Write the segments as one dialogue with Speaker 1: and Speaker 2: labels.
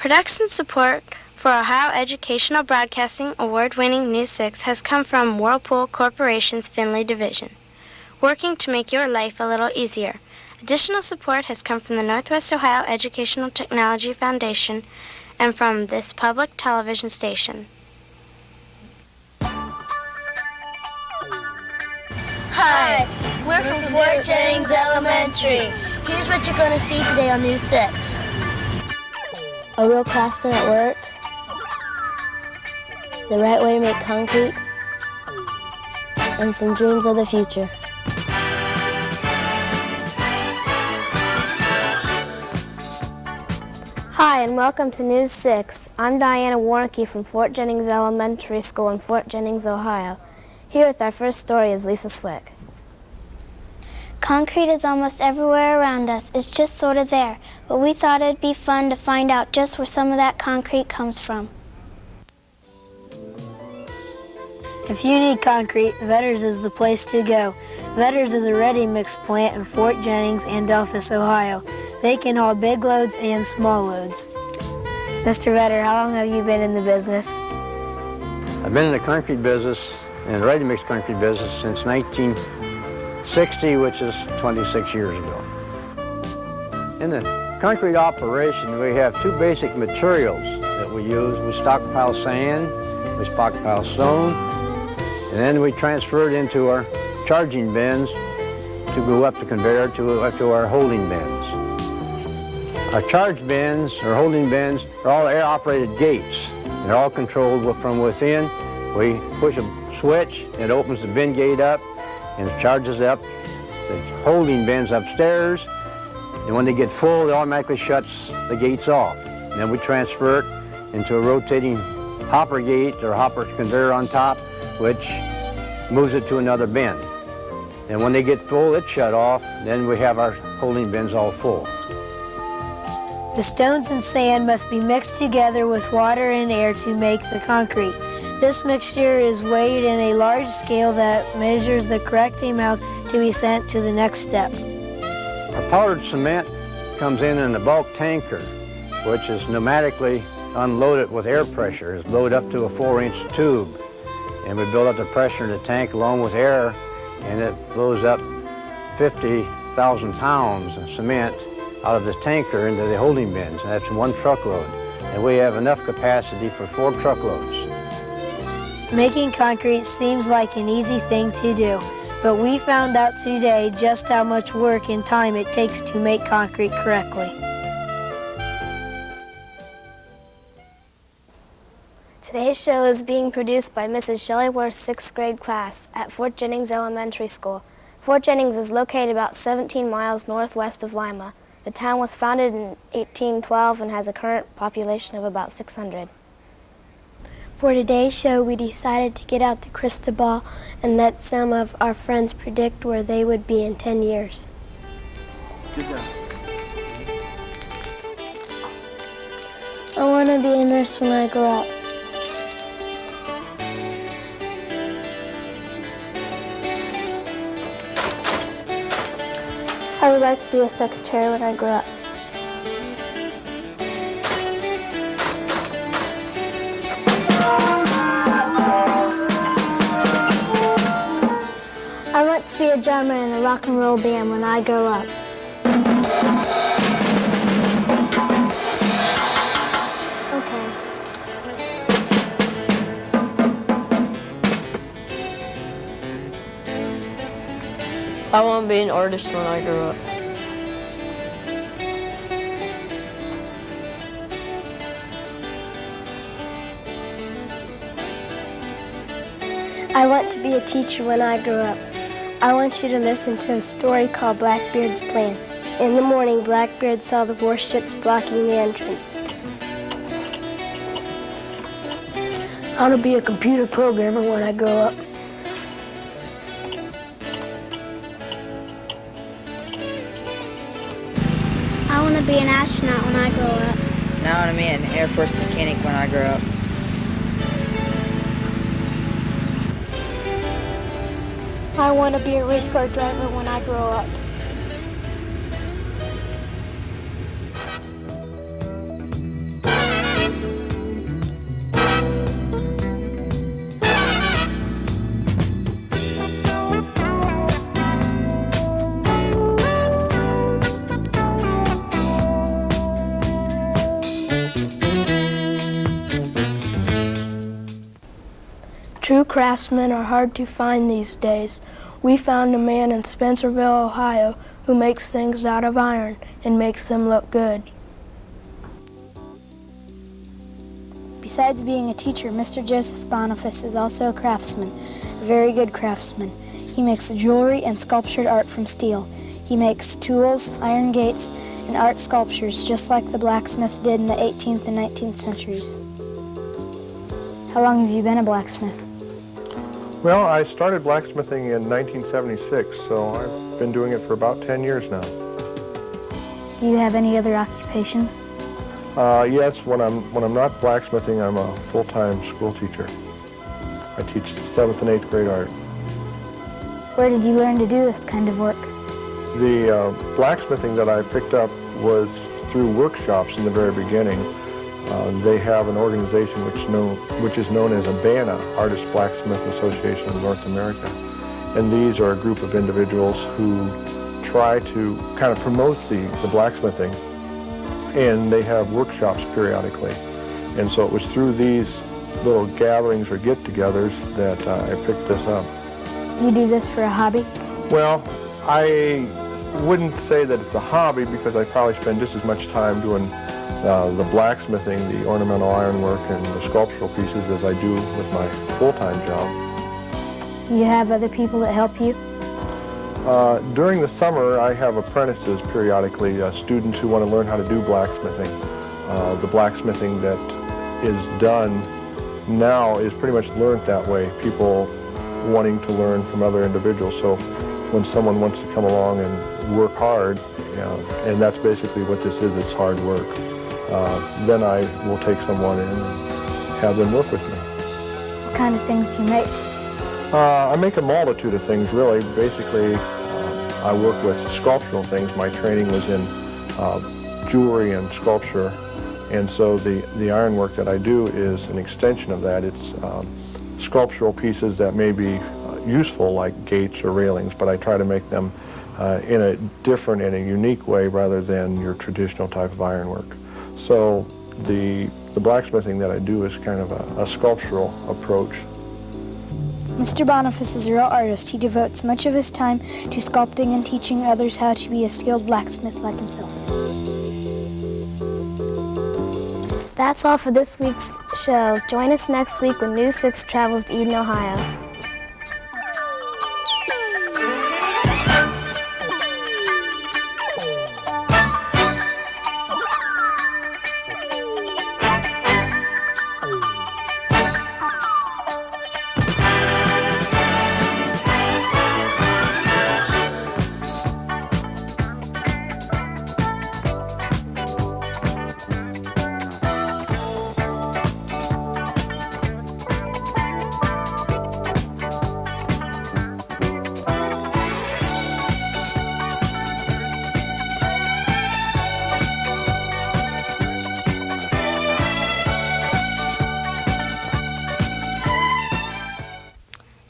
Speaker 1: Production support for Ohio Educational Broadcasting Award-winning News 6 has come from Whirlpool Corporation's Findlay Division, working to make your life a little easier. Additional support has come from the Northwest Ohio Educational Technology Foundation and from this public television station.
Speaker 2: Hi, we're from Fort Jennings Elementary. Here's what you're going to see today on News 6.
Speaker 3: A real craftsman at work, the right way to make concrete, and some dreams of the future. Hi, and welcome to News 6. I'm Diana Warnke from Fort Jennings Elementary School in Fort Jennings, Ohio. Here with our first story is Lisa Swick.
Speaker 4: Concrete is almost everywhere around us. It's just sort of there. But we thought it'd be fun to find out just where some of that concrete comes from.
Speaker 5: If you need concrete, Vetters is the place to go. Vetters is a ready-mix plant in Fort Jennings and Delphus, Ohio. They can haul big loads and small loads. Mr. Vetter, how long have you been in the business?
Speaker 6: I've been in the concrete business and ready-mix concrete business since 1960, which is 26 years ago. In the concrete operation, we have two basic materials that we use. We stockpile sand, we stockpile stone, and then we transfer it into our charging bins to go up the conveyor to our holding bins. Our charge bins, or holding bins, are all air-operated gates. They're all controlled from within. We push a switch, it opens the bin gate up, and it charges up the holding bins upstairs. And when they get full, it automatically shuts the gates off. And then we transfer it into a rotating hopper gate or hopper conveyor on top, which moves it to another bin. And when they get full, it's shut off. Then we have our holding bins all full.
Speaker 5: The stones and sand must be mixed together with water and air to make the concrete. This mixture is weighed in a large scale that measures the correct amount to be sent to the next step.
Speaker 6: Our powdered cement comes in a bulk tanker, which is pneumatically unloaded with air pressure. It's loaded up to a 4-inch tube. And we build up the pressure in the tank along with air, and it blows up 50,000 pounds of cement out of this tanker into the holding bins. And that's one truckload. And we have enough capacity for 4 truckloads.
Speaker 5: Making concrete seems like an easy thing to do, but we found out today just how much work and time it takes to make concrete correctly.
Speaker 3: Today's show is being produced by Mrs. Shelley Worth's 6th grade class at Fort Jennings Elementary School. Fort Jennings is located about 17 miles northwest of Lima. The town was founded in 1812 and has a current population of about 600.
Speaker 4: For today's show, we decided to get out the crystal ball and let some of our friends predict where they would be in 10 years.
Speaker 7: Good job.
Speaker 4: I want to be a nurse when I grow up. I would like to be a secretary when I grow up. I want to be a drummer in a rock and roll band when I grow up. Okay.
Speaker 8: I want to be an artist when I grow up.
Speaker 4: I want to be a teacher when I grow up. I want you to listen to a story called Blackbeard's Plan. In the morning, Blackbeard saw the warships blocking the entrance.
Speaker 5: I want to be a computer programmer when I grow up.
Speaker 4: I want to be an astronaut when I grow up.
Speaker 8: And I want to be an Air Force mechanic when I grow up.
Speaker 4: I want to be a race car driver when I grow up.
Speaker 9: craftsmen are hard to find these days. We found a man in Spencerville, Ohio, who makes things out of iron and makes them look good.
Speaker 10: Besides being a teacher, Mr. Joseph Boniface is also a craftsman, a very good craftsman. He makes jewelry and sculptured art from steel. He makes tools, iron gates, and art sculptures just like the blacksmith did in the 18th and 19th centuries. How long have you been a blacksmith?
Speaker 11: Well, I started blacksmithing in 1976, so I've been doing it for about 10 years now.
Speaker 10: Do you have any other occupations?
Speaker 11: Yes, when I'm not blacksmithing, I'm a full-time school teacher. I teach 7th and 8th grade art.
Speaker 10: Where did you learn to do this kind of work?
Speaker 11: The blacksmithing that I picked up was through workshops in the very beginning. They have an organization which is known as ABANA, Artist Blacksmith Association of North America. And these are a group of individuals who try to kind of promote the blacksmithing, and they have workshops periodically. And so it was through these little gatherings or get-togethers that I picked this up.
Speaker 10: Do you do this for a hobby?
Speaker 11: Well, I wouldn't say that it's a hobby because I probably spend just as much time doing the blacksmithing, the ornamental ironwork, and the sculptural pieces as I do with my full-time job.
Speaker 10: Do you have other people that help you?
Speaker 11: During the summer, I have apprentices periodically, students who want to learn how to do blacksmithing. The blacksmithing that is done now is pretty much learned that way, people wanting to learn from other individuals. So when someone wants to come along and work hard, and that's basically what this is, it's hard work, then I will take someone in and have them work with me.
Speaker 10: What kind of things do you make?
Speaker 11: I make a multitude of things, really. Basically, I work with sculptural things. My training was in jewelry and sculpture, and so the ironwork that I do is an extension of that. It's sculptural pieces that may be useful, like gates or railings, but I try to make them in a different and a unique way rather than your traditional type of ironwork. So the blacksmithing that I do is kind of a sculptural approach.
Speaker 10: Mr. Boniface is a real artist. He devotes much of his time to sculpting and teaching others how to be a skilled blacksmith like himself.
Speaker 3: That's all for this week's show. Join us next week when News 6 travels to Eden, Ohio.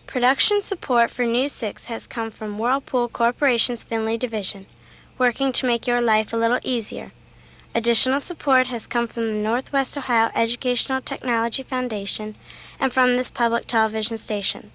Speaker 1: Production support for News 6 has come from Whirlpool Corporation's Findlay Division, working to make your life a little easier. Additional support has come from the Northwest Ohio Educational Technology Foundation and from this public television station.